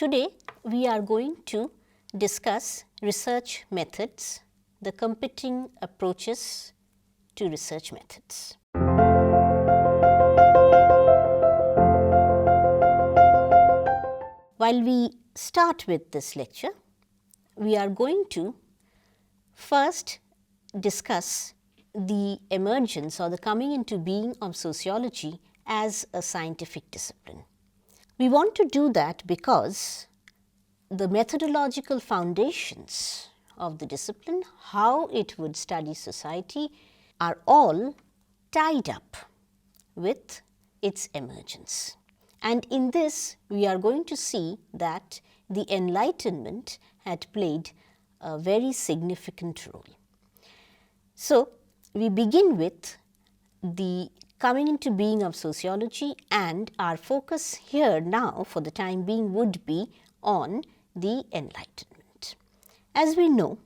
Today, we are going to discuss research methods, the competing approaches to research methods. While we start with this lecture, we are going to first discuss the emergence or the coming into being of sociology as a scientific discipline. We want to do that because the methodological foundations of the discipline, how it would study society, are all tied up with its emergence. And in this, we are going to see that the Enlightenment had played a very significant role. So, we begin with the coming into being of sociology, and our focus here now for the time being would be on the Enlightenment. As we know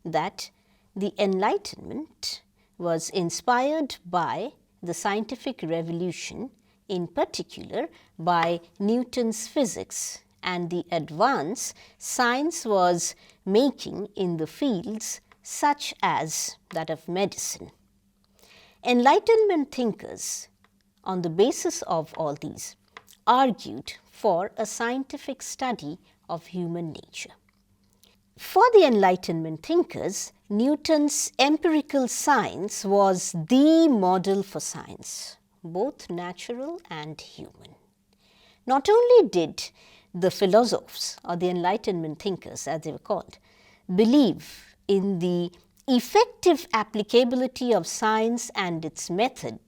that the Enlightenment was inspired by the scientific revolution, in particular by Newton's physics and the advance science was making in the fields such as that of medicine. Enlightenment thinkers, on the basis of all these, argued for a scientific study of human nature. For the Enlightenment thinkers, Newton's empirical science was the model for science, both natural and human. Not only did the philosophers or the Enlightenment thinkers, as they were called, believe in the effective applicability of science and its method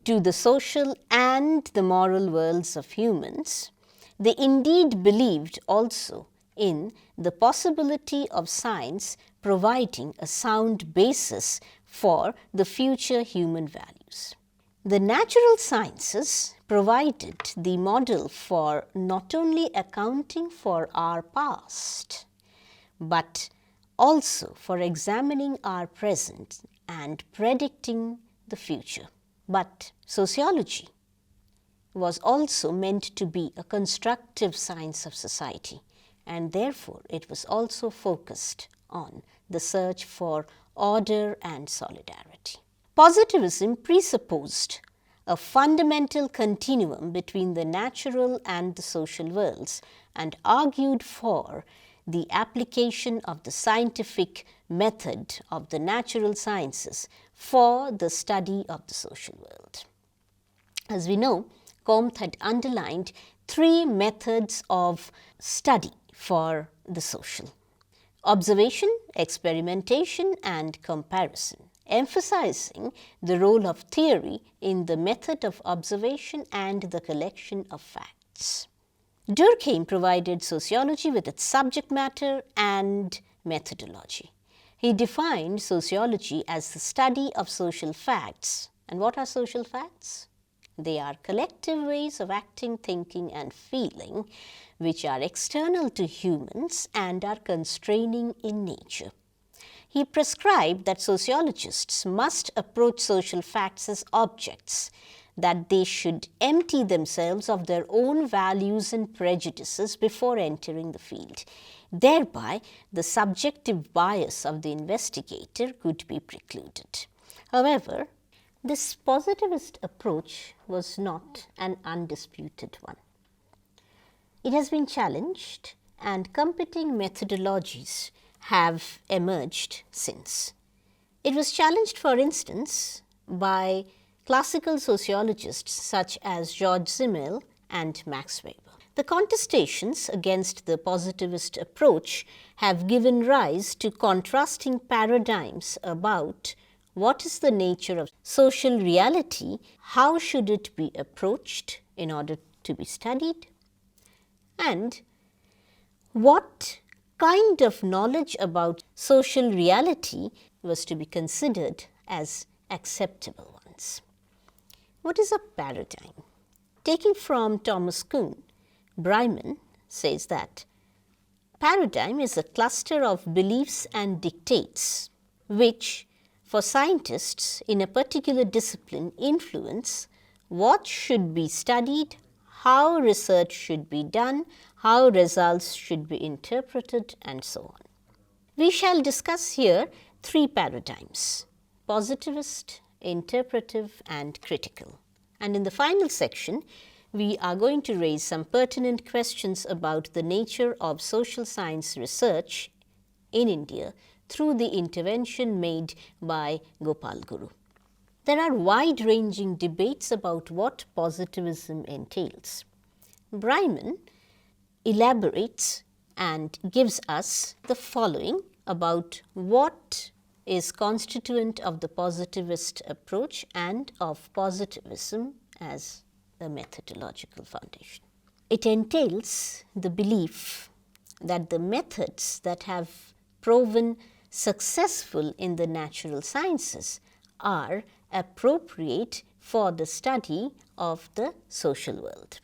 to the social and the moral worlds of humans, they indeed believed also in the possibility of science providing a sound basis for the future human values. The natural sciences provided the model for not only accounting for our past, but also for examining our present and predicting the future. But sociology was also meant to be a constructive science of society, and therefore it was also focused on the search for order and solidarity. Positivism presupposed a fundamental continuum between the natural and the social worlds and argued for the application of the scientific method of the natural sciences for the study of the social world. As we know, Comte had underlined three methods of study for the social: observation, experimentation, and comparison, emphasizing the role of theory in the method of observation and the collection of facts. Durkheim provided sociology with its subject matter and methodology. He defined sociology as the study of social facts. And what are social facts? They are collective ways of acting, thinking, and feeling which are external to humans and are constraining in nature. He prescribed that sociologists must approach social facts as objects, that they should empty themselves of their own values and prejudices before entering the field. Thereby, the subjective bias of the investigator could be precluded. However, this positivist approach was not an undisputed one. It has been challenged, and competing methodologies have emerged since. It was challenged, for instance, by classical sociologists such as George Simmel and Max Weber. The contestations against the positivist approach have given rise to contrasting paradigms about what is the nature of social reality, how should it be approached in order to be studied, and what kind of knowledge about social reality was to be considered as acceptable ones. What is a paradigm? Taking from Thomas Kuhn, Breiman says that paradigm is a cluster of beliefs and dictates which, for scientists in a particular discipline, influence what should be studied, how research should be done, how results should be interpreted, and so on. We shall discuss here three paradigms: positivist, interpretive, and critical. And in the final section, we are going to raise some pertinent questions about the nature of social science research in India through the intervention made by Gopal Guru. There are wide-ranging debates about what positivism entails. Breiman elaborates and gives us the following about what is constituent of the positivist approach and of positivism as a methodological foundation. It entails the belief that the methods that have proven successful in the natural sciences are appropriate for the study of the social world.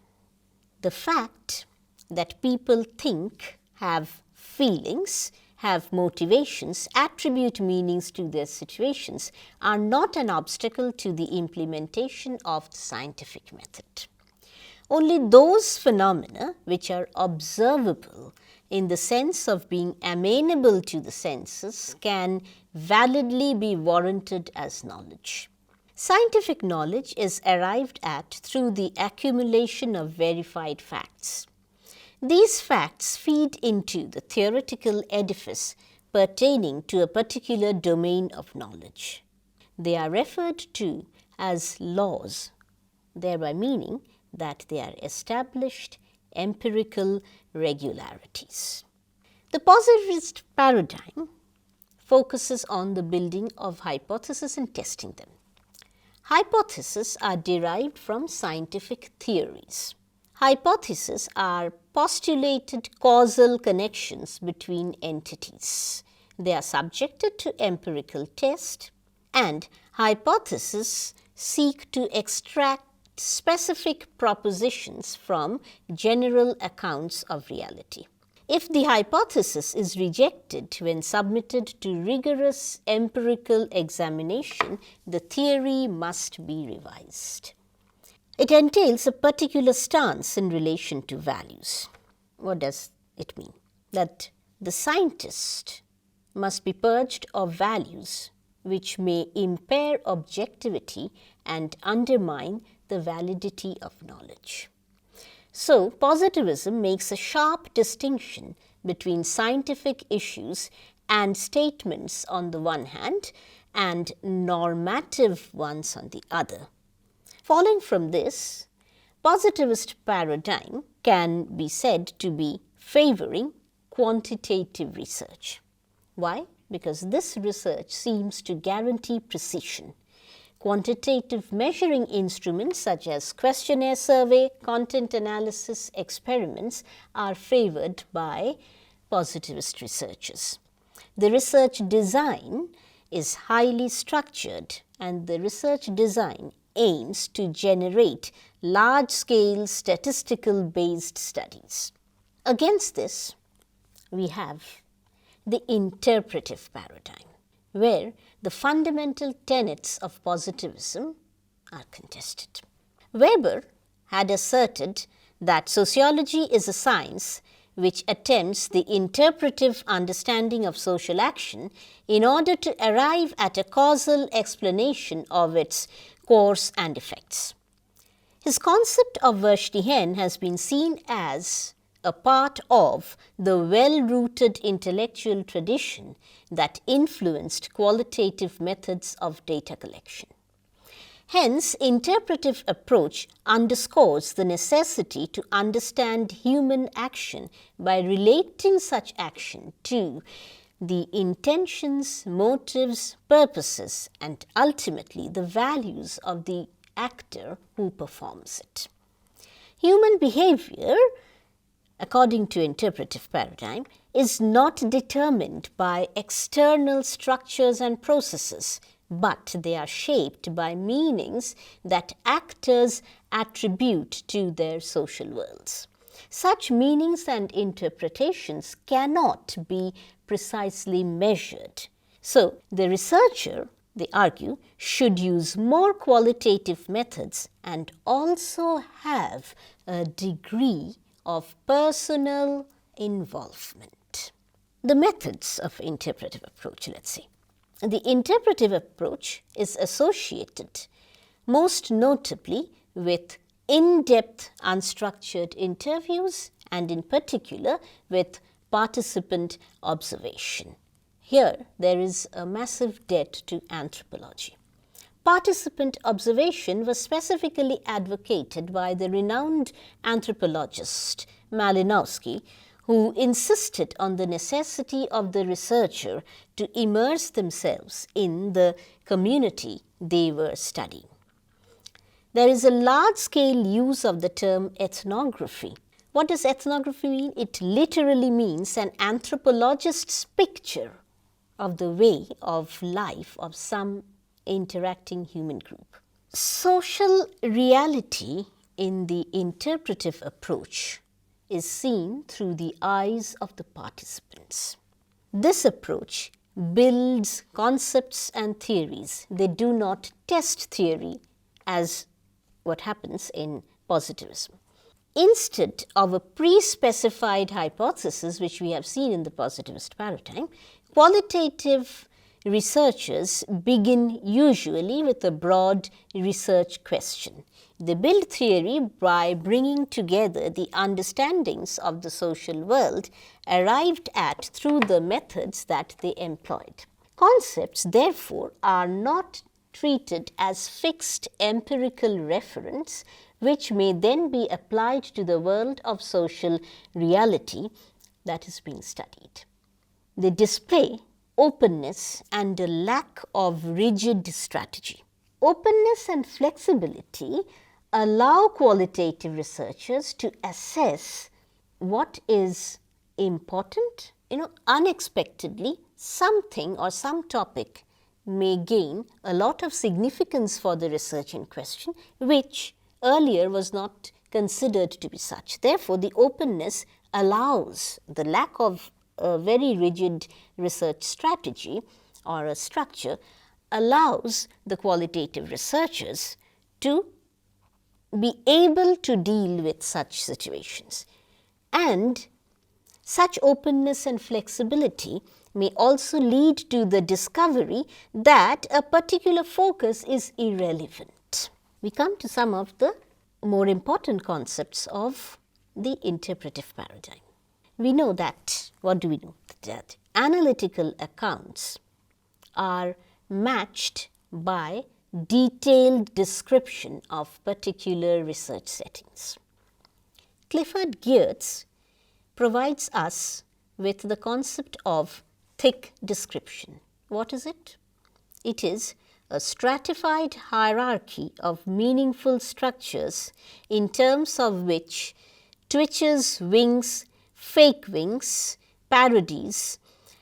The fact that people think, have feelings, have motivations, attribute meanings to their situations are not an obstacle to the implementation of the scientific method. Only those phenomena which are observable in the sense of being amenable to the senses can validly be warranted as knowledge. Scientific knowledge is arrived at through the accumulation of verified facts. These facts feed into the theoretical edifice pertaining to a particular domain of knowledge. They are referred to as laws, thereby meaning that they are established empirical regularities. The positivist paradigm focuses on the building of hypotheses and testing them. Hypotheses are derived from scientific theories. Hypotheses are postulated causal connections between entities. They are subjected to empirical test, and hypotheses seek to extract specific propositions from general accounts of reality. If the hypothesis is rejected when submitted to rigorous empirical examination, the theory must be revised. It entails a particular stance in relation to values. What does it mean? That the scientist must be purged of values which may impair objectivity and undermine the validity of knowledge. So, positivism makes a sharp distinction between scientific issues and statements on the one hand and normative ones on the other. Following from this, positivist paradigm can be said to be favoring quantitative research. Why? Because this research seems to guarantee precision. Quantitative measuring instruments such as questionnaire survey, content analysis, experiments are favored by positivist researchers. The research design is highly structured, and the research design aims to generate large-scale statistical based studies. Against this, we have the interpretive paradigm, where the fundamental tenets of positivism are contested. Weber had asserted that sociology is a science which attempts the interpretive understanding of social action in order to arrive at a causal explanation of its course and effects. His concept of Verstehen has been seen as a part of the well-rooted intellectual tradition that influenced qualitative methods of data collection. Hence, interpretive approach underscores the necessity to understand human action by relating such action to the intentions, motives, purposes, and ultimately the values of the actor who performs it. Human behavior, according to interpretive paradigm, is not determined by external structures and processes, but they are shaped by meanings that actors attribute to their social worlds. Such meanings and interpretations cannot be precisely measured. So, the researcher, they argue, should use more qualitative methods and also have a degree of personal involvement. The methods of interpretive approach, let's say. The interpretive approach is associated most notably with in-depth unstructured interviews and in particular with participant observation. Here there is a massive debt to anthropology. Participant observation was specifically advocated by the renowned anthropologist Malinowski, who insisted on the necessity of the researcher to immerse themselves in the community they were studying. There is a large-scale use of the term ethnography. What does ethnography mean? It literally means an anthropologist's picture of the way of life of some interacting human group. Social reality in the interpretive approach is seen through the eyes of the participants. This approach builds concepts and theories. They do not test theory as what happens in positivism. Instead of a pre-specified hypothesis, which we have seen in the positivist paradigm, qualitative researchers begin usually with a broad research question. They build theory by bringing together the understandings of the social world arrived at through the methods that they employed. Concepts, therefore, are not treated as fixed empirical reference, which may then be applied to the world of social reality that is being studied. They display openness and a lack of rigid strategy. Openness and flexibility allow qualitative researchers to assess what is important. Unexpectedly, something or some topic may gain a lot of significance for the research in question, which earlier was not considered to be such. Therefore, the openness allows the lack of a very rigid research strategy or a structure allows the qualitative researchers to be able to deal with such situations. And such openness and flexibility may also lead to the discovery that a particular focus is irrelevant. We come to some of the more important concepts of the interpretive paradigm. We know that, what do we know? That analytical accounts are matched by detailed description of particular research settings. Clifford Geertz provides us with the concept of thick description. What is it? It is a stratified hierarchy of meaningful structures in terms of which twitches, wings, fake wings, parodies,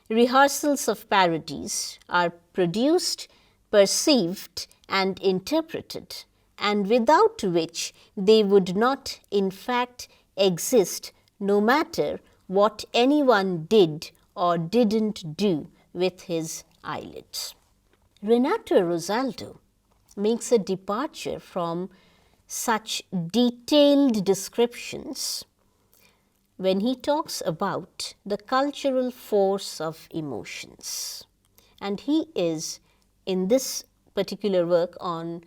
rehearsals of parodies are produced, perceived and interpreted, and without which they would not in fact exist, no matter what anyone did or didn't do with his eyelids. Renato Rosaldo makes a departure from such detailed descriptions when he talks about the cultural force of emotions. And he is, in this particular work on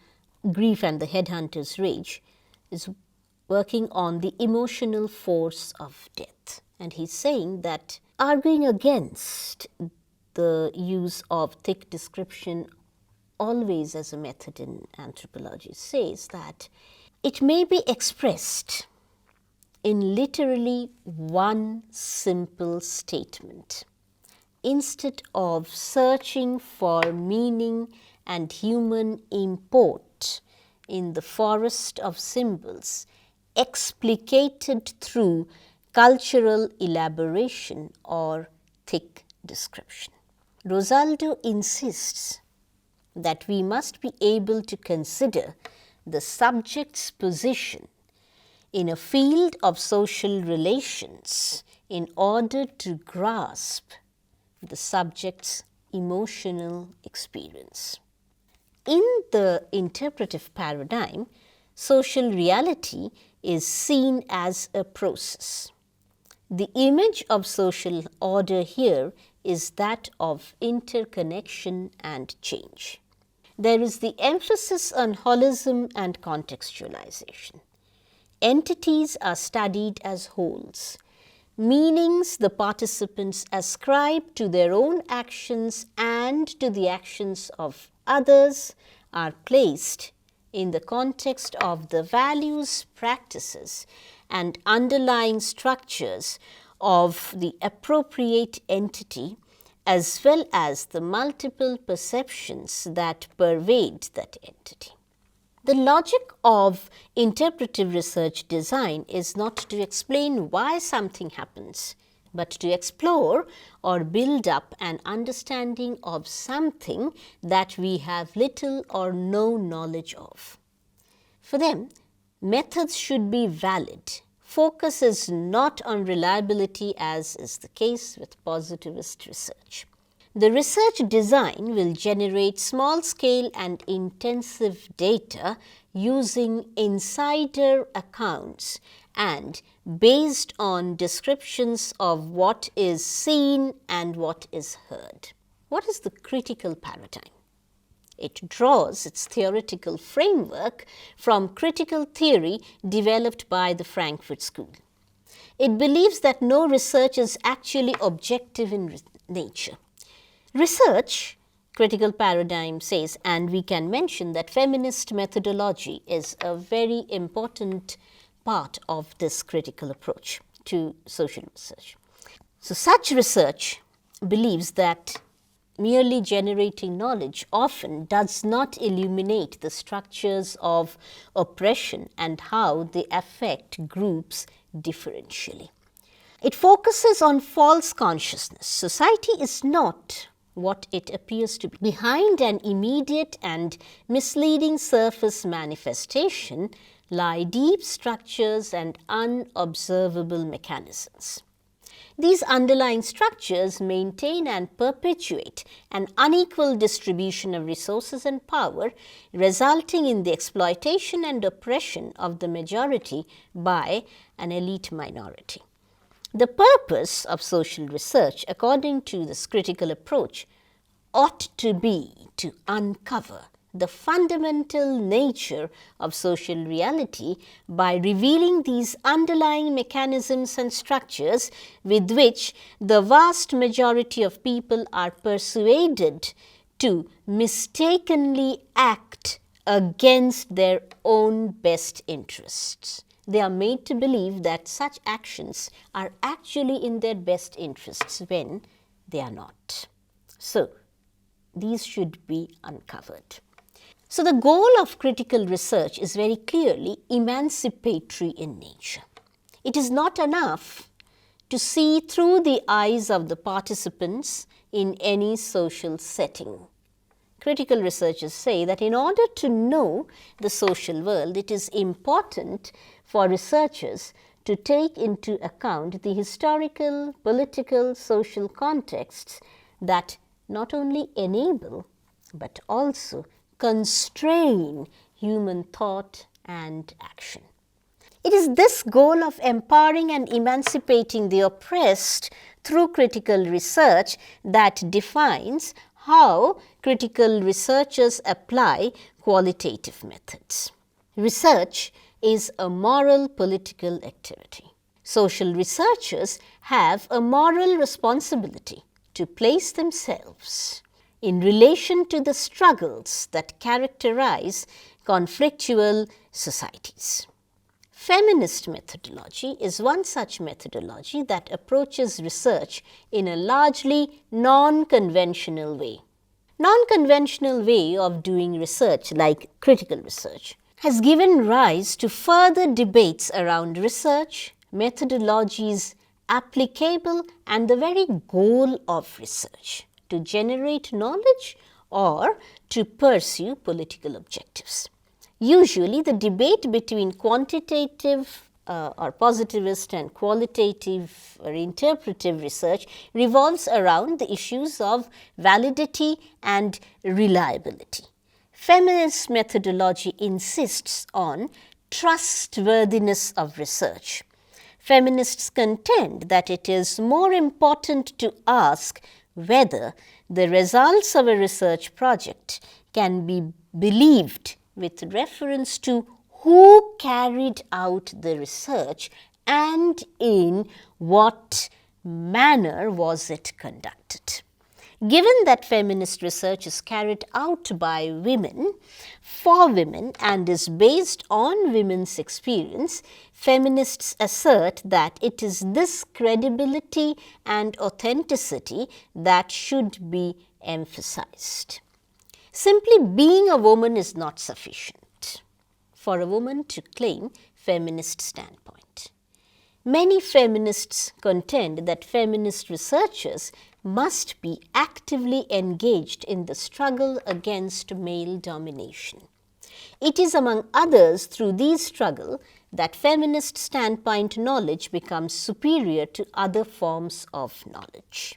Grief and the Headhunter's Rage, is working on the emotional force of death. And he's saying that arguing against the use of thick description always as a method in anthropology says that it may be expressed in literally one simple statement. Instead of searching for meaning and human import in the forest of symbols, explicated through cultural elaboration or thick description. Rosaldo insists that we must be able to consider the subject's position in a field of social relations in order to grasp the subject's emotional experience. In the interpretive paradigm, social reality is seen as a process. The image of social order here is that of interconnection and change. There is the emphasis on holism and contextualization. Entities are studied as wholes. Meanings the participants ascribe to their own actions and to the actions of others are placed in the context of the values, practices, and underlying structures of the appropriate entity, as well as the multiple perceptions that pervade that entity. The logic of interpretive research design is not to explain why something happens, but to explore or build up an understanding of something that we have little or no knowledge of. For them, methods should be valid. Focus is not on reliability, as is the case with positivist research. The research design will generate small-scale and intensive data using insider accounts and based on descriptions of what is seen and what is heard. What is the critical paradigm? It draws its theoretical framework from critical theory developed by the Frankfurt School. It believes that no research is actually objective in nature. Research, critical paradigm says, and we can mention that feminist methodology is a very important part of this critical approach to social research. So, such research believes that merely generating knowledge often does not illuminate the structures of oppression and how they affect groups differentially. It focuses on false consciousness. Society is not what it appears to be. Behind an immediate and misleading surface manifestation lie deep structures and unobservable mechanisms. These underlying structures maintain and perpetuate an unequal distribution of resources and power, resulting in the exploitation and oppression of the majority by an elite minority. The purpose of social research, according to this critical approach, ought to be to uncover the fundamental nature of social reality by revealing these underlying mechanisms and structures with which the vast majority of people are persuaded to mistakenly act against their own best interests. They are made to believe that such actions are actually in their best interests when they are not. So, these should be uncovered. So, the goal of critical research is very clearly emancipatory in nature. It is not enough to see through the eyes of the participants in any social setting. Critical researchers say that in order to know the social world, it is important for researchers to take into account the historical, political, social contexts that not only enable but also constrain human thought and action. It is this goal of empowering and emancipating the oppressed through critical research that defines how critical researchers apply qualitative methods. Research is a moral political activity. Social researchers have a moral responsibility to place themselves in relation to the struggles that characterize conflictual societies. Feminist methodology is one such methodology that approaches research in a largely non-conventional way. Non-conventional way of doing research, like critical research, has given rise to further debates around research, methodologies applicable, and the very goal of research: to generate knowledge or to pursue political objectives. Usually, the debate between quantitative or positivist and qualitative or interpretive research revolves around the issues of validity and reliability. feminist methodology insists on trustworthiness of research. Feminists contend that it is more important to ask whether the results of a research project can be believed with reference to who carried out the research and in what manner was it conducted. Given that feminist research is carried out by women, for women, and is based on women's experience, feminists assert that it is this credibility and authenticity that should be emphasized. Simply being a woman is not sufficient for a woman to claim feminist standpoint. Many feminists contend that feminist researchers must be actively engaged in the struggle against male domination. It is among others through these struggles that feminist standpoint knowledge becomes superior to other forms of knowledge.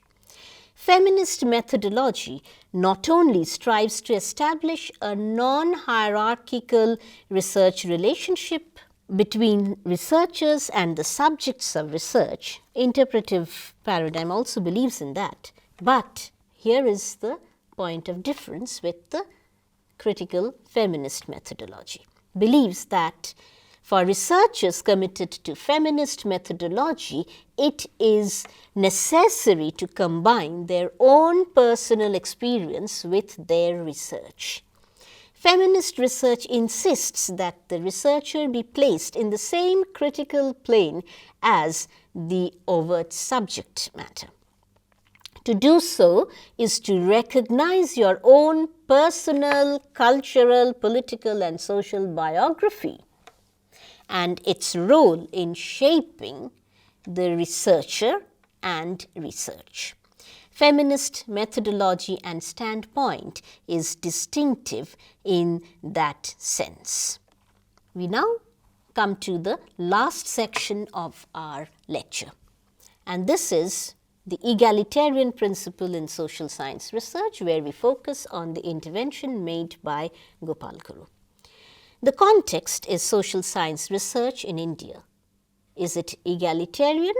Feminist methodology not only strives to establish a non-hierarchical research relationship between researchers and the subjects of research, interpretive paradigm also believes in that. But here is the point of difference with the critical feminist methodology. Believes that for researchers committed to feminist methodology, it is necessary to combine their own personal experience with their research. Feminist research insists that the researcher be placed in the same critical plane as the overt subject matter. To do so is to recognize your own personal, cultural, political, and social biography and its role in shaping the researcher and research. Feminist methodology and standpoint is distinctive in that sense. We now come to the last section of our lecture, and this is the egalitarian principle in social science research, where we focus on the intervention made by Gopal Guru. The context is social science research in India. Is it egalitarian?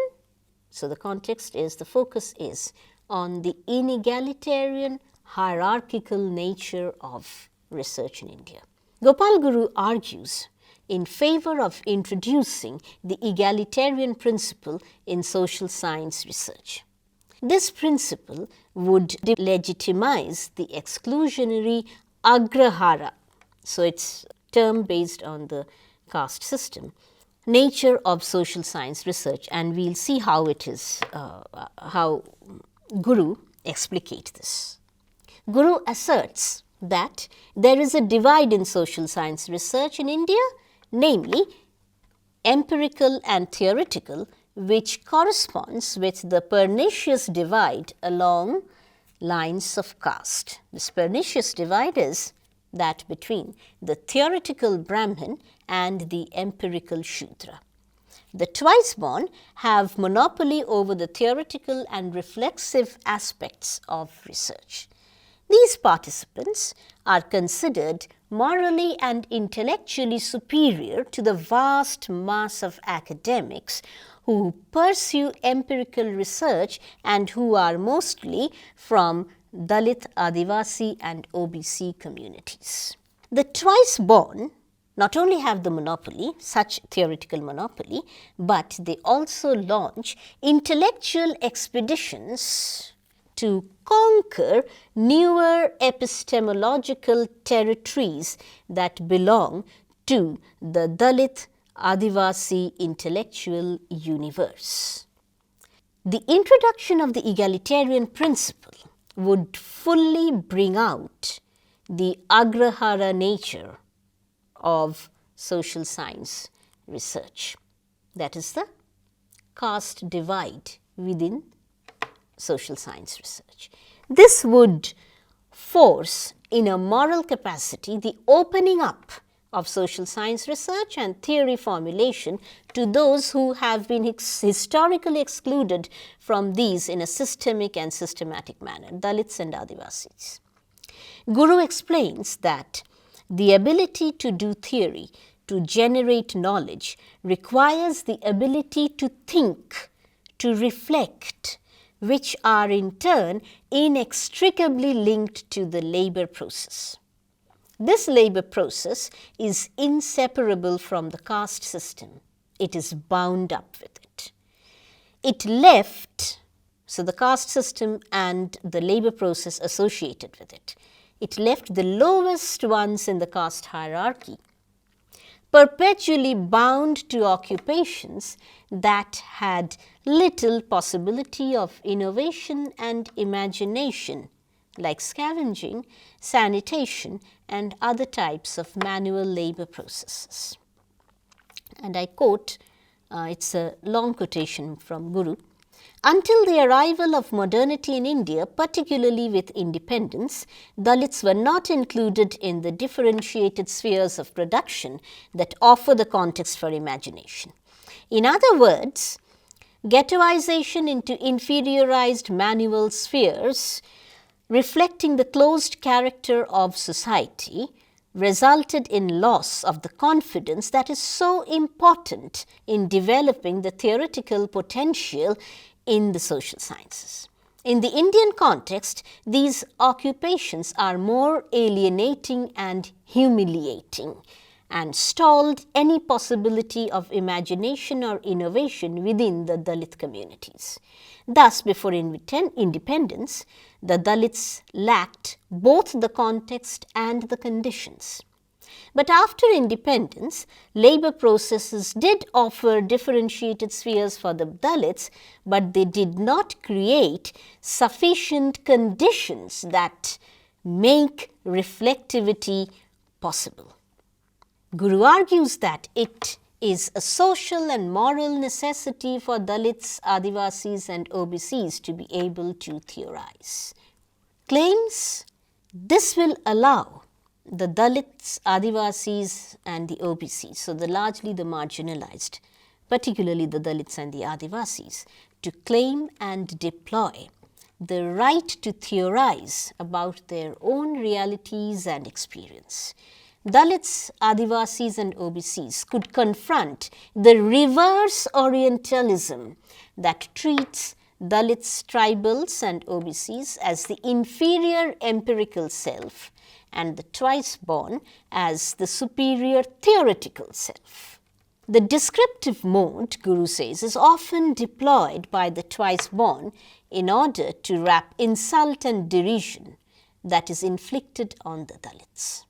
So the context is, the focus is on the inegalitarian, hierarchical nature of research in India. Gopal Guru argues in favor of introducing the egalitarian principle in social science research. This principle would legitimize the exclusionary Agrahara, so it's term based on the caste system, nature of social science research, and we'll see how it is, how Guru explicates this. Guru asserts that there is a divide in social science research in India, namely empirical and theoretical, which corresponds with the pernicious divide along lines of caste. This pernicious divide is that between the theoretical Brahmin and the empirical Shudra. The twice born have monopoly over the theoretical and reflexive aspects of research. These participants are considered morally and intellectually superior to the vast mass of academics who pursue empirical research and who are mostly from Dalit, Adivasi and OBC communities. The twice born not only have the monopoly, such theoretical monopoly, but they also launch intellectual expeditions to conquer newer epistemological territories that belong to the Dalit Adivasi intellectual universe. The introduction of the egalitarian principle would fully bring out the Agrahara nature of social science research, that is the caste divide within social science research. This would force in a moral capacity the opening up of social science research and theory formulation to those who have been historically excluded from these in a systemic and systematic manner, Dalits and Adivasis. Guru explains that The ability to do theory, to generate knowledge, requires the ability to think, to reflect, which are in turn inextricably linked to the labor process. This labor process is inseparable from the caste system. It is bound up with it. It left, so the caste system and the labor process associated with it, it left the lowest ones in the caste hierarchy perpetually bound to occupations that had little possibility of innovation and imagination, like scavenging, sanitation, and other types of manual labor processes. And I quote, it's a long quotation from Guru. Until the arrival of modernity in India, particularly with independence, Dalits were not included in the differentiated spheres of production that offer the context for imagination. In other words, ghettoization into inferiorized manual spheres, reflecting the closed character of society, resulted in loss of the confidence that is so important in developing the theoretical potential in the social sciences. In the Indian context, these occupations are more alienating and humiliating and stalled any possibility of imagination or innovation within the Dalit communities. Thus, before independence, the Dalits lacked both the context and the conditions. But after independence, labor processes did offer differentiated spheres for the Dalits, but they did not create sufficient conditions that make reflectivity possible. Guru argues that it is a social and moral necessity for Dalits, Adivasis and OBCs to be able to theorize. Claims this will allow the Dalits, Adivasis and the OBCs, so largely the marginalized, particularly the Dalits and the Adivasis, to claim and deploy the right to theorize about their own realities and experience. Dalits, Adivasis and OBCs could confront the reverse Orientalism that treats Dalits, tribals and OBCs as the inferior empirical self and the twice born as the superior theoretical self. The descriptive mode, Guru says, is often deployed by the twice born in order to wrap insult and derision that is inflicted on the Dalits.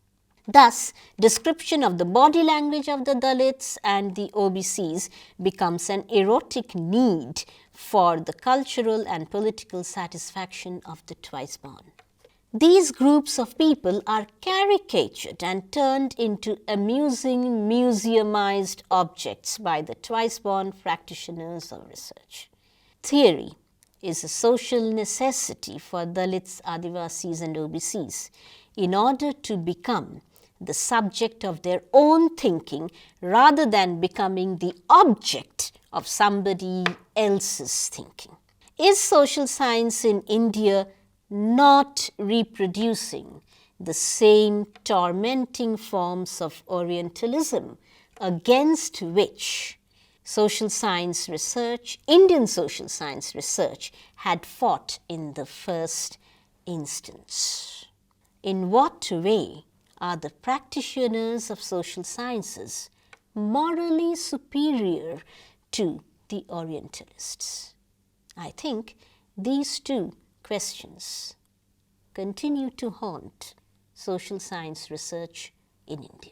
Thus, description of the body language of the Dalits and the OBCs becomes an erotic need for the cultural and political satisfaction of the twice born. These groups of people are caricatured and turned into amusing, museumized objects by the twice born practitioners of research. Theory is a social necessity for Dalits, Adivasis and OBCs in order to become the subject of their own thinking rather than becoming the object of somebody else's thinking. Is social science in India not reproducing the same tormenting forms of Orientalism against which social science research, Indian social science research, had fought in the first instance? In what way are the practitioners of social sciences morally superior to the Orientalists? I think these two questions continue to haunt social science research in India.